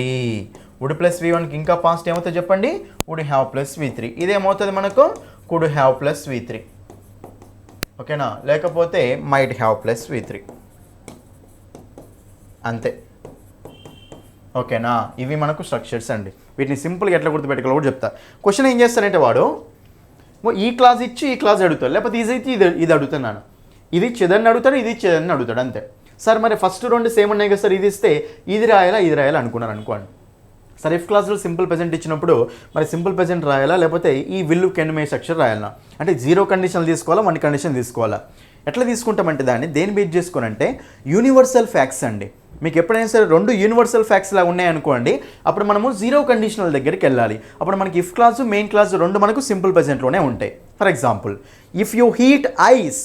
would plus V1కి ఇంకా పాస్ట్ ఏమవుతుంది చెప్పండి? Would have plus V3. ఇదేమవుతుంది మనకు? Could have plus V3. ఓకేనా? లేకపోతే మైట్ హ్యావ్ ప్లస్ V3. అంతే. ఓకేనా? ఇవి మనకు స్ట్రక్చర్స్ అండి. వీటిని సింపుల్గా ఎట్లా గుర్తుపెట్టుకోవాలో కూడా చెప్తా. క్వశ్చన్ ఏం చేస్తారంటే వాడు ఈ క్లాస్ ఇచ్చి ఈ క్లాస్ అడుగుతాడు, లేకపోతే ఇది అయితే ఇది అడుగుతున్నాను, ఇది ఇచ్చేదాన్ని అడుగుతాడు, ఇది ఇచ్చేదాన్ని అడుగుతాడు. అంతే. సార్ మరి ఫస్ట్ 2 సేమ్ ఉన్నాయి కదా సార్, ఇది ఇస్తే ఇది రాయాలా అనుకున్నాను అనుకోండి. సరే ఇఫ్ క్లాస్లో సింపుల్ ప్రెజెంట్ ఇచ్చినప్పుడు మరి సింపుల్ ప్రెజెంట్ రాయాలా లేకపోతే ఈ విల్లు కెన్ మే స్ట్రక్చర్ రాయాలా? అంటే 0 కండిషన్లు తీసుకోవాలా, 1 కండిషన్ తీసుకోవాలా? ఎట్లా తీసుకుంటామంటే దాన్ని దేని బేస్ చేసుకోనంటే యూనివర్సల్ ఫ్యాక్ట్స్ అండి. మీకు ఎప్పుడైనా సరే 2 యూనివర్సల్ ఫ్యాక్ట్స్ లాగా ఉన్నాయనుకోండి, అప్పుడు మనము 0 కండిషనల్ దగ్గరికి వెళ్ళాలి. అప్పుడు మనకి ఇఫ్ క్లాసు మెయిన్ క్లాసు 2 మనకు సింపుల్ ప్రెజెంట్లోనే ఉంటాయి. For example if you heat ice,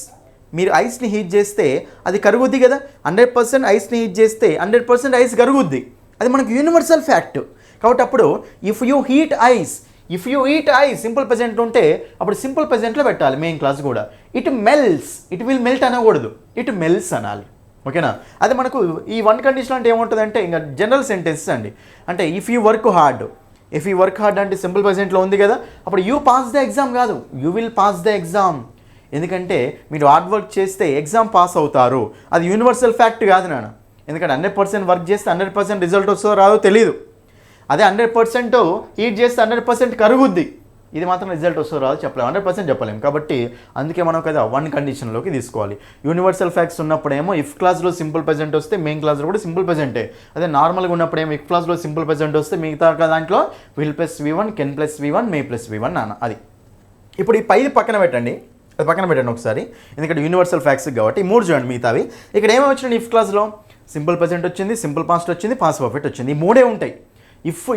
మీరు ఐస్ని హీట్ చేస్తే అది కరుగుద్ది కదా. 100% ఐస్ని హీట్ చేస్తే 100% ఐస్ కరుగుద్ది. అది మనకు యూనివర్సల్ ఫ్యాక్ట్. కాబట్టి అప్పుడు if you heat ice, if you eat ice simple present ఉంటే అప్పుడు సింపుల్ ప్రెజెంట్లో పెట్టాలి మెయిన్ క్లాస్ కూడా. ఇట్ మెల్స్, ఇట్ విల్ మెల్ట్ అనకూడదు, ఇట్ మెల్స్ అనాలి. ఓకేనా? అది మనకు ఈ 1 కండిషన్ అంటే ఏముంటుందంటే ఇంకా జనరల్ సెంటెన్సెస్ అండి. అంటే if you work hard, if you work hard అంటే సింపుల్ ప్రెజెంట్లో ఉంది కదా, అప్పుడు యూ పాస్ ద ఎగ్జామ్ కాదు, you will pass the exam. ఎందుకంటే మీరు హార్డ్ వర్క్ చేస్తే ఎగ్జామ్ పాస్ అవుతారు. అది యూనివర్సల్ ఫ్యాక్ట్ కాదు నాన్న. ఎందుకంటే 100% వర్క్ చేస్తే 100% రిజల్ట్ వస్తుందో రాదో తెలియదు. అదే 100% హీట్ చేస్తే 100% కరుగుద్ది. ఇది మాత్రం రిజల్ట్ వస్తుందో రాదో చెప్పలేము, 100% చెప్పలేము. కాబట్టి అందుకే మనం కదా 1 కండిషన్లోకి తీసుకోవాలి. యూనివర్సల్ ఫ్యాక్ట్స్ ఉన్నప్పుడేమో ఇఫ్ క్లాస్లో సింపుల్ ప్రెజెంట్ వస్తే మెయిన్ క్లాస్లో కూడా సింపుల్ ప్రెజెంటే. అదే నార్మల్గా ఉన్నప్పుడేమో ఇఫ్ క్లాస్లో సింపుల్ ప్రెజెంట్ వస్తే మిగతా దాంట్లో will plus V1, can plus V1, May plus V1 నాన్న. అది ఇప్పుడు ఈ పైది పక్కన పెట్టండి, అది పక్కన పెట్టండి ఒకసారి. ఎందుకంటే యూనివర్సల్ ఫ్యాక్ట్స్ కాబట్టి 3 చూడండి మిగతావి. ఇక్కడ ఏమో వచ్చింది ఇఫ్ క్లాస్లో సింపుల్ ప్రెజెంట్ వచ్చింది, సింపుల్ పాస్ట్ వచ్చింది, పాస్ట్ పర్ఫెక్ట్ వచ్చింది. ఈ 3 ఉంటాయి.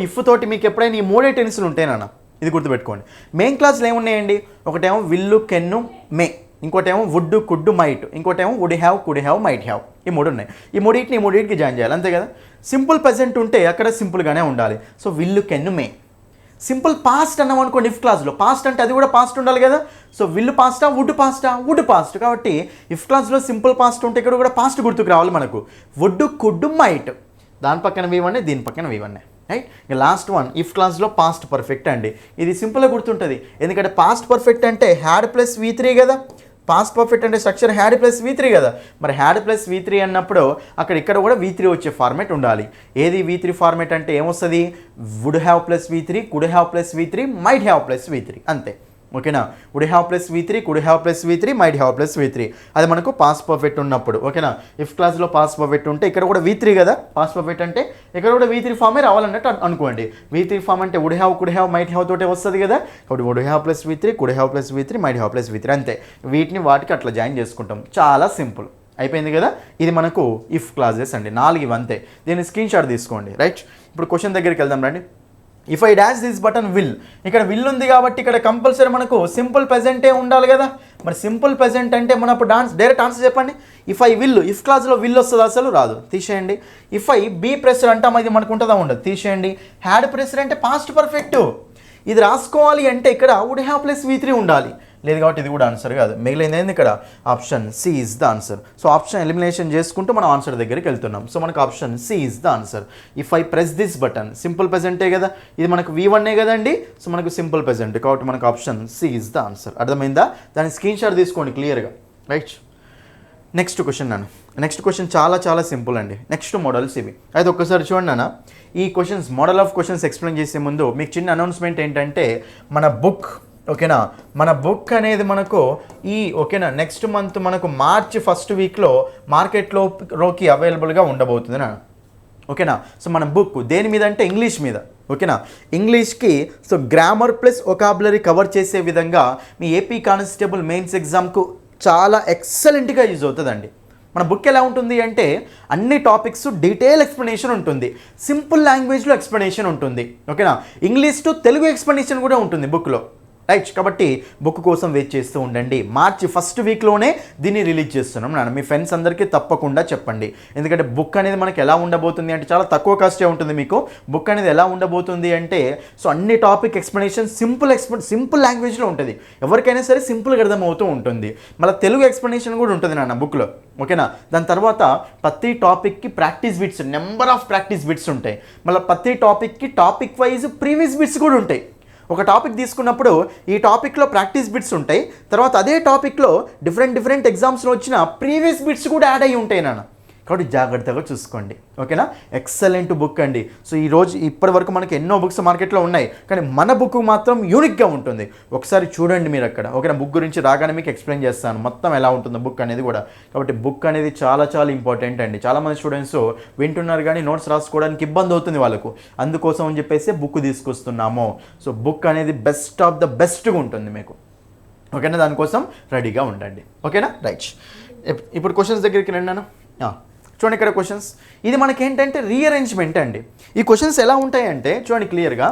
ఇఫ్ తోటి మీకు ఎప్పుడైనా ఈ 3 టెన్స్లు ఉంటాయి నాన్న, ఇది గుర్తుపెట్టుకోండి. మెయిన్ క్లాస్లో ఏమున్నాయండి? ఒకటేమో విల్లు, కెన్ను, మే, ఇంకోటేమో వుడ్, కుడ్, మైట్, ఇంకోటేమో would have, could have, might have. ఈ 3 ఉన్నాయి. ఈ మూడింటికి జాయిన్ చేయాలి, అంతే కదా. సింపుల్ ప్రెజెంట్ ఉంటే అక్కడ సింపుల్గానే ఉండాలి. So will, can, may. Simple past అన్నాం అనుకోండి ఇఫ్ క్లాస్లో, పాస్ట్ అంటే అది కూడా పాస్ట్ ఉండాలి కదా. సో విల్లు పాస్టా, వుడ్ పాస్టా, వుడ్ పాస్ట్. కాబట్టి ఇఫ్ క్లాస్లో సింపుల్ పాస్ట్ ఉంటే ఇక్కడ కూడా పాస్ట్ గుర్తుకు రావాలి మనకు. వుడ్, కుడ్, మైట్, దాని పక్కన V1, దీని పక్కన V1. రైట్. ఇక లాస్ట్ వన్ ఇఫ్ క్లాస్లో పాస్ట్ పర్ఫెక్ట్ అండి. ఇది సింపుల్గా గుర్తుంటుంది, ఎందుకంటే పాస్ట్ పర్ఫెక్ట్ అంటే హ్యాడ్ ప్లస్ V3 కదా, పాస్ట్ పర్ఫెక్ట్ అంటే స్ట్రక్చర్ హ్యాడ్ ప్లస్ V3 కదా. మరి హ్యాడ్ ప్లస్ V3 అన్నప్పుడు ఇక్కడ కూడా V3 వచ్చే ఫార్మేట్ ఉండాలి. ఏది V3 ఫార్మేట్ అంటే ఏమొస్తుంది? Would have plus V3, could have plus V3, might have plus V3 అంతే. ఓకేనా, would have plus V3, could have plus V3, might have plus V3. అది మనకు పాస్ట్ పర్ఫెక్ట్ ఉన్నప్పుడు. ఓకేనా, ఇఫ్ క్లాస్లో పాస్ట్ పర్ఫెక్ట్ ఉంటే ఇక్కడ కూడా V3 కదా పాస్ట్ పర్ఫెక్ట్ అంటే, ఇక్కడ కూడా V3 ఫామే రావాలన్నట్టు అనుకోండి. V3 ఫామ్ అంటే would have, could have, might have తోటే వస్తుంది కదా. కాబట్టి would have plus V3, could have plus V3, might have plus V3 అంతే. వీటిని వాటికి అట్లా జాయిన్ చేసుకుంటాం. చాలా సింపుల్ అయిపోయింది కదా. ఇది మనకు ఇఫ్ క్లాజెస్ అండి, 4 ఇవి అంతే. దీన్ని స్క్రీన్ షాట్ తీసుకోండి. రైట్, ఇప్పుడు క్వశ్చన్ దగ్గరికి వెళ్దాం రండి. If I dash this button will, ఇక్కడ విల్ ఉంది కాబట్టి ఇక్కడ కంపల్సరీ మనకు సింపుల్ ప్రెజెంటే ఉండాలి కదా. మరి సింపుల్ ప్రెజెంట్ అంటే మనం ఇప్పుడు డైరెక్ట్ ఆన్సర్ చెప్పండి. ఇఫ్ ఐ విల్, ఇఫ్ క్లాస్లో విల్ వస్తుంది, అసలు రాదు, తీసేయండి. ఇఫ్ ఐ బీ ప్రెస్డ్ అంటే ఇది మనకు ఉంటుందా ఉండదు, తీసేయండి. హ్యాడ్ ప్రెస్డ్ అంటే పాస్ట్ పర్ఫెక్ట్, ఇది రాసుకోవాలి అంటే ఇక్కడ వుడ్ హ్యావ్ ప్లస్ V3 ఉండాలి, లేదు కాబట్టి ఇది కూడా ఆన్సర్ కాదు. మిగిలింది ఏంది ఇక్కడ? Option C is the answer. So option elimination చేసుకుంటూ మనం ఆన్సర్ దగ్గరికి వెళ్తున్నాం. సో మనకు option C is the answer. If I press this button, simple ప్రెజెంటే కదా, ఇది మనకు V1 కదండి. సో మనకు సింపుల్ ప్రెజెంట్ కాబట్టి మనకు option C is the answer. అర్థమైందా? దాని స్క్రీన్ షాట్ తీసుకోండి క్లియర్గా. రైట్, నెక్స్ట్ క్వశ్చన్ నాన్న. నెక్స్ట్ క్వశ్చన్ చాలా చాలా సింపుల్ అండి. నెక్స్ట్ మోడల్స్ ఇవి. అయితే ఒక్కసారి చూడండి నాన్న, ఈ questions model of questions explain చేసే ముందు మీకు చిన్న అనౌన్స్మెంట్ ఏంటంటే, మన బుక్ ఓకేనా, మన బుక్ అనేది మనకు ఓకేనా నెక్స్ట్ మంత్ మనకు మార్చి ఫస్ట్ వీక్లో మార్కెట్లోకి అవైలబుల్గా ఉండబోతుంది నా. ఓకేనా, సో మన బుక్ దేని మీద అంటే ఇంగ్లీష్ మీద. ఓకేనా, ఇంగ్లీష్కి so grammar plus vocabulary cover చేసే విధంగా మీ ఏపీ కానిస్టేబుల్ మెయిన్స్ ఎగ్జామ్కు చాలా ఎక్సలెంట్గా యూజ్ అవుతుందండి. మన బుక్ ఎలా ఉంటుంది అంటే అన్ని టాపిక్స్ డీటెయిల్ ఎక్స్ప్లెనేషన్ ఉంటుంది, సింపుల్ లాంగ్వేజ్లో ఎక్స్ప్లెనేషన్ ఉంటుంది. ఓకేనా, ఇంగ్లీష్ టు తెలుగు ఎక్స్ప్లెనేషన్ కూడా ఉంటుంది బుక్లో. రైట్, కాబట్టి బుక్ కోసం వెయిట్ చేస్తూ ఉండండి. మార్చి ఫస్ట్ వీక్లోనే దీన్ని రిలీజ్ చేస్తున్నాం నాన్న. మీ ఫ్రెండ్స్ అందరికీ తప్పకుండా చెప్పండి, ఎందుకంటే బుక్ అనేది మనకి ఎలా ఉండబోతుంది అంటే చాలా తక్కువ కాస్టే ఉంటుంది. మీకు బుక్ అనేది ఎలా ఉండబోతుంది అంటే సో అన్ని టాపిక్ ఎక్స్ప్లెనేషన్ సింపుల్ లాంగ్వేజ్లో ఉంటుంది, ఎవరికైనా సరే సింపుల్గా అర్థమవుతూ ఉంటుంది. మళ్ళీ తెలుగు ఎక్స్ప్లెనేషన్ కూడా ఉంటుంది నాన్న బుక్లో. ఓకేనా, దాని తర్వాత ప్రతి టాపిక్కి practice bits, number of practice bits ఉంటాయి. మళ్ళీ ప్రతి టాపిక్కి టాపిక్ వైజ్ ప్రీవియస్ బిట్స్ కూడా ఉంటాయి. ఒక టాపిక్ తీసుకున్నప్పుడు ఈ టాపిక్లో ప్రాక్టీస్ బిట్స్ ఉంటాయి, తర్వాత అదే టాపిక్లో డిఫరెంట్ ఎగ్జామ్స్లో వచ్చిన ప్రీవియస్ బిట్స్ కూడా యాడ్ అయ్యి ఉంటాయి నాన్న. కాబట్టి జాగ్రత్తగా చూసుకోండి. ఓకేనా, ఎక్సలెంట్ బుక్ అండి. సో ఈరోజు ఇప్పటి వరకు మనకి ఎన్నో బుక్స్ మార్కెట్లో ఉన్నాయి, కానీ మన బుక్ మాత్రం యూనిక్గా ఉంటుంది. ఒకసారి చూడండి మీరు అక్కడ. ఓకేనా, బుక్ గురించి రాగానే మీకు ఎక్స్ప్లెయిన్ చేస్తాను మొత్తం ఎలా ఉంటుందో బుక్ అనేది కూడా. కాబట్టి బుక్ అనేది చాలా చాలా ఇంపార్టెంట్ అండి. చాలామంది స్టూడెంట్స్ వింటున్నారు కానీ నోట్స్ రాసుకోవడానికి ఇబ్బంది అవుతుంది వాళ్ళకు, అందుకోసం అని చెప్పేసి బుక్ తీసుకొస్తున్నాము. సో బుక్ అనేది బెస్ట్ ఆఫ్ ద బెస్ట్గా ఉంటుంది మీకు. ఓకేనా, దానికోసం రెడీగా ఉండండి. ఓకేనా, రైట్. ఇప్పుడు క్వశ్చన్స్ దగ్గరికి రండి నాన్న. చూడండి ఇక్కడ క్వశ్చన్స్, ఇది మనకేంటంటే రీఅరేంజ్మెంట్ అండి. ఈ క్వశ్చన్స్ ఎలా ఉంటాయంటే చూడండి క్లియర్గా,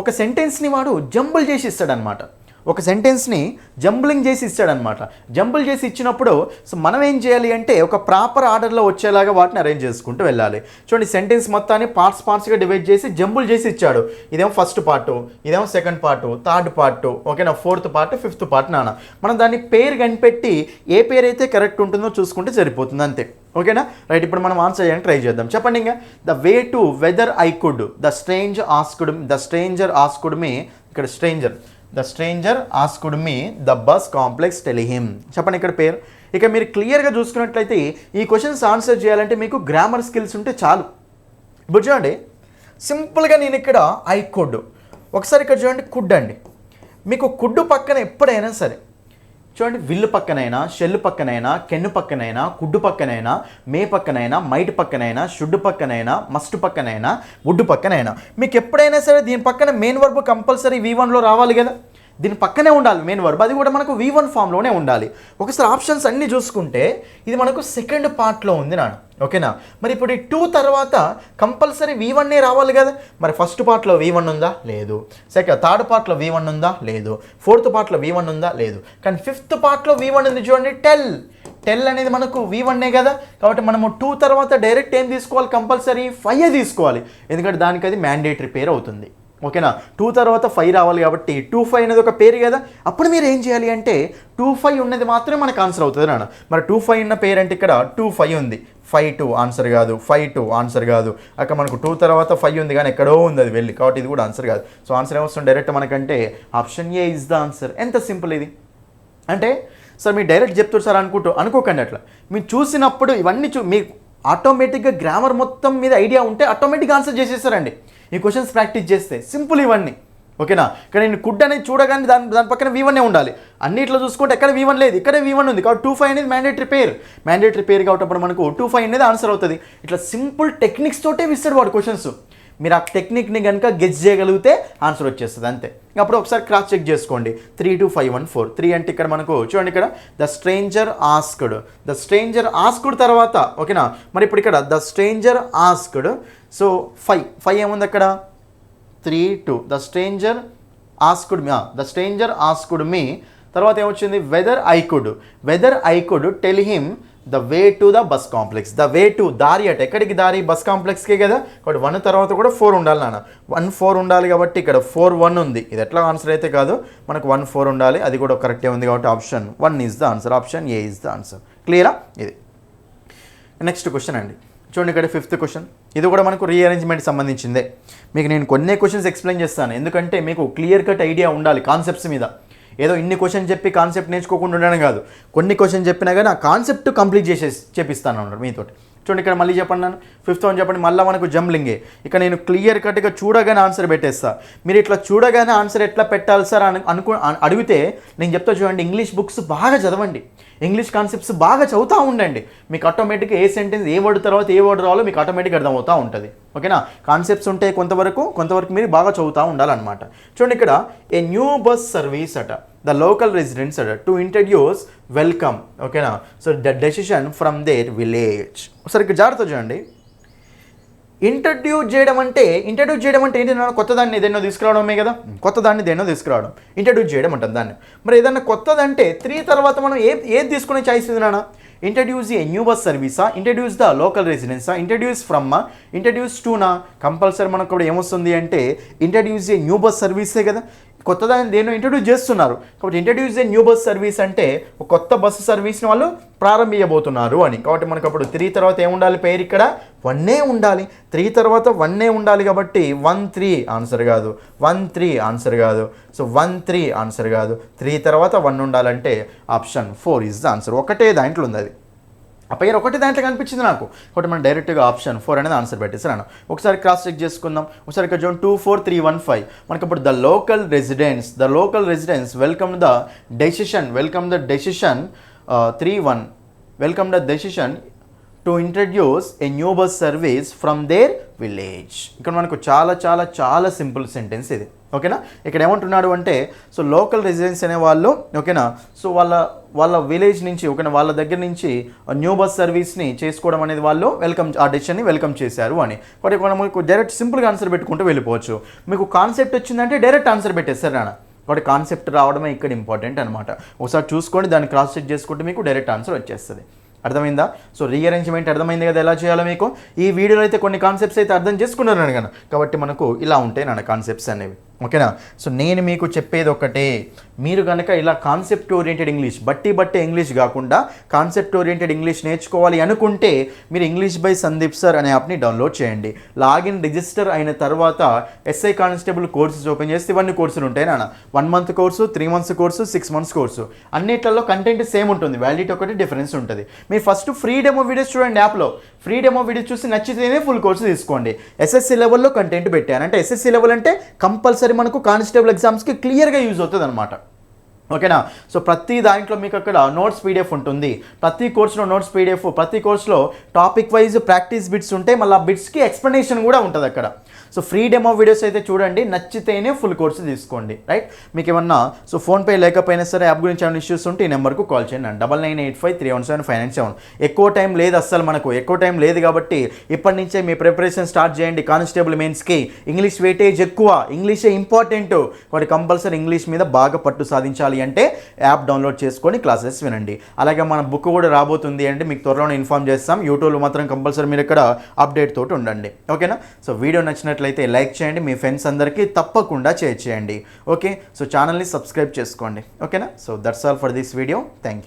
ఒక సెంటెన్స్ని వాడు జంబుల్ చేసి ఇస్తాడనమాట. ఒక సెంటెన్స్ని జంబులింగ్ చేసి ఇస్తాడనమాట. జంబుల్ చేసి ఇచ్చినప్పుడు సో మనం ఏం చేయాలి అంటే ఒక ప్రాపర్ ఆర్డర్లో వచ్చేలాగా వాటిని అరేంజ్ చేసుకుంటూ వెళ్ళాలి. చూడండి, సెంటెన్స్ మొత్తాన్ని పార్ట్స్గా డివైడ్ చేసి జంబుల్ చేసి ఇచ్చాడు. ఇదేమో ఫస్ట్ పార్టు, ఇదేమో సెకండ్ పార్టు, థర్డ్ పార్టు, ఓకేనా, ఫోర్త్ పార్ట్, ఫిఫ్త్ పార్ట్ నాన్న. మనం దాన్ని పేరు కనిపెట్టి ఏ పేరు అయితే కరెక్ట్ ఉంటుందో చూసుకుంటే సరిపోతుంది అంతే. ఓకేనా, రైట్. ఇప్పుడు మనం ఆన్సర్ చేయడానికి ట్రై చేద్దాం. చెప్పండి ఇంకా. The way to whether I could, the stranger asked me, ఇక్కడ the stranger asked me the bus complex tell him. చెప్పండి ఇక్కడ పేరు. ఇక మీరు క్లియర్గా చూసుకున్నట్లయితే ఈ క్వశ్చన్స్ ఆన్సర్ చేయాలంటే మీకు గ్రామర్ స్కిల్స్ ఉంటే చాలు. ఇప్పుడు చూడండి, సింపుల్గా నేను ఇక్కడ ఐ కుడ్, ఒకసారి ఇక్కడ చూడండి కుడ్ అండి. మీకు కుడ్డు పక్కన ఎప్పుడైనా సరే చూడండి, విల్లు పక్కనైనా, షెల్ పక్కనైనా, కెన్ను పక్కనైనా, కుడ్డు పక్కనైనా, మే పక్కనైనా, మైట్ పక్కనైనా, షుడ్ పక్కనైనా, మస్ట్ పక్కనైనా, వుడ్ పక్కనైనా, మీకు ఎప్పుడైనా సరే దీని పక్కన మెయిన్ వర్బ్ కంపల్సరీ V1లో రావాలి కదా. దీని పక్కనే ఉండాలి మెయిన్ వర్బ్, అది కూడా మనకు V1 ఫామ్లోనే ఉండాలి. ఒకసారి ఆప్షన్స్ అన్నీ చూసుకుంటే ఇది మనకు సెకండ్ పార్ట్లో ఉంది నాన్న. ఓకేనా, మరి ఇప్పుడు ఈ 2 తర్వాత కంపల్సరీ V1 రావాలి కదా. మరి ఫస్ట్ పార్ట్లో V1 ఉందా? లేదు. థర్డ్ పార్ట్లో V1 ఉందా? లేదు. ఫోర్త్ పార్ట్లో V1 ఉందా? లేదు. కానీ ఫిఫ్త్ పార్ట్లో V1 ఉంది చూడండి, టెల్ అనేది మనకు V1 కదా. కాబట్టి మనము 2 తర్వాత డైరెక్ట్ ఏం తీసుకోవాలి? కంపల్సరీ 5 తీసుకోవాలి, ఎందుకంటే దానికి అది మ్యాండేటరీ పేరు అవుతుంది. ఓకేనా, 2 తర్వాత 5 రావాలి కాబట్టి 25 అనేది ఒక పేరు కదా. అప్పుడు మీరు ఏం చేయాలి అంటే 25 ఉన్నది మాత్రమే మనకు ఆన్సర్ అవుతుంది నాన్న. మరి 25 ఉన్న పేరు అంటే ఇక్కడ 25 ఉంది, 5 ఆన్సర్ కాదు, 5 ఆన్సర్ కాదు. అక్కడ మనకు 2 తర్వాత 5 ఉంది కానీ ఎక్కడో ఉంది అది వెళ్ళి, కాబట్టి ఇది కూడా ఆన్సర్ కాదు. సో ఆన్సర్ ఏమొస్తుంది డైరెక్ట్ మనకంటే option A is the answer. ఎంత సింపుల్ ఇది అంటే సార్ మీరు డైరెక్ట్ చెప్తారు సార్ అనుకోకండి. అట్లా మీరు చూసినప్పుడు ఇవన్నీ మీకు ఆటోమేటిక్గా గ్రామర్ మొత్తం మీద ఐడియా ఉంటే ఆటోమేటిక్గా ఆన్సర్ చేసేస్తారండి ఈ క్వశ్చన్స్ ప్రాక్టీస్ చేస్తే. సింపుల్ ఇవన్నీ, ఓకేనా. ఇక్కడ నేను కుడ్ అనేది చూడగానే దాని పక్కన V1 ఉండాలి. అన్నిట్లో చూసుకుంటే ఎక్కడ V1 లేదు, ఇక్కడే V1 ఉంది. కాబట్టి 2-5 అనేది మ్యాండేటరీ పేర్ కాబట్టి మనకు 2-5 అనేది ఆన్సర్ అవుతుంది. ఇట్లా సింపుల్ టెక్నిక్స్ తోటే ఇస్తాడు వాడు క్వశ్చన్స్. మీరు ఆ టెక్నిక్ని కనుక గెస్ చేయగలిగితే ఆన్సర్ వచ్చేస్తుంది అంతే. అప్పుడు ఒకసారి క్రాస్ చెక్ చేసుకోండి. 3 2 5 1 4. 3 అంటే ఇక్కడ మనకు చూడండి, ఇక్కడ ద స్ట్రేంజర్ ఆస్క్డ్ తర్వాత, ఓకేనా. మరి ఇప్పుడు ఇక్కడ ద స్ట్రేంజర్ ఆస్క్డ్, సో 5 ఏముంది అక్కడ 3 2. ద స్ట్రేంజర్ ఆస్క్డ్ మీ తర్వాత ఏమొచ్చింది weather I could tell him the way to the bus complex. The way to దారి అట, ఎక్కడికి దారి బస్ కాంప్లెక్స్కే కదా. కాబట్టి 1 తర్వాత కూడా 4 ఉండాలి నాన్న. 1 4 ఉండాలి కాబట్టి ఇక్కడ 4 1 ఉంది. ఇది ఎట్లా ఆన్సర్ అయితే కాదు, మనకు 1 4 ఉండాలి. అది కూడా కరెక్టే ఉంది కాబట్టి option 1 is the answer. Option A is the answer. క్లియరా? ఇది నెక్స్ట్ క్వశ్చన్ అండి. చూడండి ఇక్కడ 5th క్వశ్చన్. ఇది కూడా మనకు రీఅరేంజ్మెంట్ సంబంధించిందే. మీకు నేను కొన్ని క్వశ్చన్స్ ఎక్స్ప్లెయిన్ చేస్తాను, ఎందుకంటే మీకు క్లియర్ కట్ ఐడియా ఉండాలి కాన్సెప్ట్స్ మీద. ఏదో ఇన్ని క్వశ్చన్ చెప్పి కాన్సెప్ట్ నేర్చుకోకుండా ఉండడం కాదు. కొన్ని క్వశ్చన్ చెప్పినా కానీ ఆ కాన్సెప్ట్ కంప్లీట్ చేపిస్తాను అన్నారు మీతోటి. చూడండి ఇక్కడ మళ్ళీ చెప్పండి నన్ను 5th వన్ చెప్పండి. మళ్ళీ మనకు జంబ్లింగే. ఇక నేను క్లియర్ కట్గా చూడగానే ఆన్సర్ పెట్టేస్తా. మీరు ఇట్లా చూడగానే ఆన్సర్ ఎట్లా పెట్టాలి సార్ అడిగితే నేను చెప్తా చూడండి, ఇంగ్లీష్ బుక్స్ బాగా చదవండి, ఇంగ్లీష్ కాన్సెప్ట్స్ బాగా చదువుతూ ఉండండి. మీకు ఆటోమేటిక్గా ఏ సెంటెన్స్ ఏ వర్డ్ తర్వాత ఏ వర్డ్ రావాలో మీకు ఆటోమేటిక్గా అర్థమవుతూ ఉంటుంది, ఓకేనా. కాన్సెప్ట్స్ ఉంటే కొంతవరకు మీరు బాగా చదువుతూ ఉండాలన్నమాట. చూడండి ఇక్కడ ఏ న్యూ బస్ సర్వీస్ అట ద లోకల్ రెసిడెంట్స్ అట టు ఇంట్రడ్యూస్ వెల్కమ్, ఓకేనా. So the decision from their village. ఒకసారి ఇక్కడ జాగ్రత్త చూడండి. ఇంట్రడ్యూస్ చేయడం అంటే ఏంటి? కొత్తదాన్ని ఏదైనా తీసుకురావడమే కదా. కొత్తదాన్ని దేన్నో తీసుకురావడం ఇంట్రడ్యూస్ చేయడం అంటాం దాన్ని. మరి ఏదన్నా కొత్తదంటే 3 తర్వాత మనం ఏది తీసుకునే ఛాయిస్ ఉంది నాన్న? ఇంట్రడ్యూస్ ఏ న్యూ బస్ సర్వీసా, ఇంట్రడ్యూస్ ద లోకల్ రెసిడెన్సా, ఇంట్రడ్యూస్ ఫ్రమ్, ఇంట్రడ్యూస్ టు నా. కంపల్సరీ మనకు కూడా ఏమొస్తుంది అంటే ఇంట్రడ్యూస్ ఏ న్యూ బస్ సర్వీసే కదా. కొత్తదాన్ని దేన్నో ఇంట్రడ్యూస్ చేస్తున్నారు కాబట్టి introduce a new bus service అంటే ఒక కొత్త బస్సు సర్వీస్ని వాళ్ళు ప్రారంభించబోతున్నారు అని. కాబట్టి మనకు అప్పుడు 3 తర్వాత ఏముండాలి పేరు? ఇక్కడ 1 ఉండాలి. 3 తర్వాత 1 ఉండాలి కాబట్టి 1 3 ఆన్సర్ కాదు, 1 3 ఆన్సర్ కాదు. సో 1 3 ఆన్సర్ కాదు. 3 తర్వాత 1 ఉండాలంటే ఆప్షన్ 4 ఈజ్ ద ఆన్సర్. ఒకటే దాంట్లో ఉంది అది, ఆ పేరు ఒకటి దాంట్లో కనిపించింది నాకు కాబట్టి మనం డైరెక్ట్గా ఆప్షన్ 4 అనేది ఆన్సర్ పెట్టేసాను. ఒకసారి క్రాస్ చెక్ చేసుకుందాం. ఒకసారి ఇక్కడ చూడండి 2 4 3 1 5. మనకి ఇప్పుడు the local residence welcome the decision 3 1 welcome the decision to introduce a new bus service from their village. ఇక్కడ మనకు చాలా చాలా చాలా సింపుల్ సెంటెన్స్ ఇది, ఓకేనా. ఇక్కడ ఏమంటున్నాడు అంటే సో లోకల్ రెసిడెన్స్ అనే వాళ్ళు, ఓకేనా, సో వాళ్ళ విలేజ్ నుంచి, ఓకేనా, వాళ్ళ దగ్గర నుంచి న్యూ బస్ సర్వీస్ని చేసుకోవడం అనేది వాళ్ళు ఆ డెసిషన్ని వెల్కమ్ చేశారు అని. కాబట్టి మనకు డైరెక్ట్ సింపుల్గా ఆన్సర్ పెట్టుకుంటూ వెళ్ళిపోవచ్చు. మీకు కాన్సెప్ట్ వచ్చిందంటే డైరెక్ట్ ఆన్సర్ పెట్టేస్తారు నాన్న. కాబట్టి కాన్సెప్ట్ రావడమే ఇక్కడ ఇంపార్టెంట్ అనమాట. ఒకసారి చూసుకోండి, దాన్ని క్రాస్ చెక్ చేసుకుంటే మీకు డైరెక్ట్ ఆన్సర్ వచ్చేస్తుంది. అర్థమైందా? సో రీఅరేంజ్మెంట్ అర్థమైంది కదా ఎలా చేయాలో మీకు. ఈ వీడియోలో అయితే కొన్ని కాన్సెప్ట్స్ అయితే అర్థం చేసుకున్నారు కదా, కాబట్టి మనకు ఇలా ఉంటాయి నాన్న కాన్సెప్ట్స్ అనేవి, ఓకేనా. సో నేను మీకు చెప్పేది ఒకటే, మీరు కనుక ఇలా కాన్సెప్ట్ ఓరియంటెడ్ ఇంగ్లీష్ బట్టి ఇంగ్లీష్ కాకుండా కాన్సెప్ట్ ఓరియంటెడ్ ఇంగ్లీష్ నేర్చుకోవాలి అనుకుంటే మీరు ఇంగ్లీష్ బై సందీప్ సార్ అనే యాప్ని డౌన్లోడ్ చేయండి. లాగిన్ రిజిస్టర్ అయిన తర్వాత ఎస్ఐ కానిస్టేబుల్ కోర్సెస్ ఓపెన్ చేస్తే ఇవన్నీ కోర్సులు ఉంటాయి నాన్న. 1 month course, 3 months course, 6 months course, అన్నిట్లలో కంటెంట్ సేమ్ ఉంటుంది, వ్యాలిడిటీ ఒకటి డిఫరెన్స్ ఉంటుంది. మీరు ఫస్ట్ ఫ్రీ డెమో వీడియోస్ చూడండి యాప్లో. ఫ్రీ డెమో వీడియోస్ చూసి నచ్చితేనే ఫుల్ కోర్సు తీసుకోండి. ఎస్ఎస్సి లెవెల్లో కంటెంట్ పెట్టాను అంటే ఎస్ఎస్సి లెవెల్ అంటే కంపల్సరీ మనకు కానిస్టేబుల్ ఎగ్జామ్స్కి క్లియర్గా యూజ్ అవుతుంది అనమాట, ఓకేనా. సో ప్రతి దాంట్లో మీకు అక్కడ నోట్స్ పీడిఎఫ్ ఉంటుంది, ప్రతి కోర్సులో నోట్స్ పీడిఎఫ్, ప్రతి కోర్సులో టాపిక్ వైజ్ ప్రాక్టీస్ బిట్స్ ఉంటాయి, మళ్ళీ ఆ బిట్స్కి ఎక్స్ప్లెనేషన్ కూడా ఉంటుంది అక్కడ. సో ఫ్రీ డెమో వీడియోస్ అయితే చూడండి, నచ్చితేనే ఫుల్ కోర్సు తీసుకోండి, రైట్. మీకు ఏమన్నా సో ఫోన్పే లేకపోయినా సరే యాప్ గురించి ఏమైనా ఇష్యూస్ ఉంటే ఈ నెంబర్కు కాల్ చేయండి. 9985317597. ఎక్కువ టైం లేదు, అస్సలు మనకు ఎక్కువ టైం లేదు కాబట్టి ఇప్పటి నుంచే మీ ప్రిపరేషన్ స్టార్ట్ చేయండి. కానిస్టేబుల్ మెయిన్స్కి ఇంగ్లీష్ వెయిటేజ్ ఎక్కువ, ఇంగ్లీషే ఇంపార్టెంట్, వాటి కంపల్సరీ ఇంగ్లీష్ మీద బాగా పట్టు సాధించాలి అంటే యాప్ డౌన్లోడ్ చేసుకొని క్లాసెస్ వినండి. అలాగే మన బుక్ కూడా రాబోతుంది అంటే మీకు త్వరలోనే ఇన్ఫార్మ్ చేస్తాం. యూట్యూబ్లో మాత్రం కంపల్సరీ మీరు ఇక్కడ అప్డేట్ తోటి ఉండండి, ఓకేనా. సో వీడియో నచ్చినట్లయితే లైక్ చేయండి, మీ ఫ్రెండ్స్ అందరికీ తప్పకుండా షేర్ చేయండి, ఓకే. సో ఛానల్ని సబ్స్క్రైబ్ చేసుకోండి, ఓకేనా. So that's all for this video. Thank you.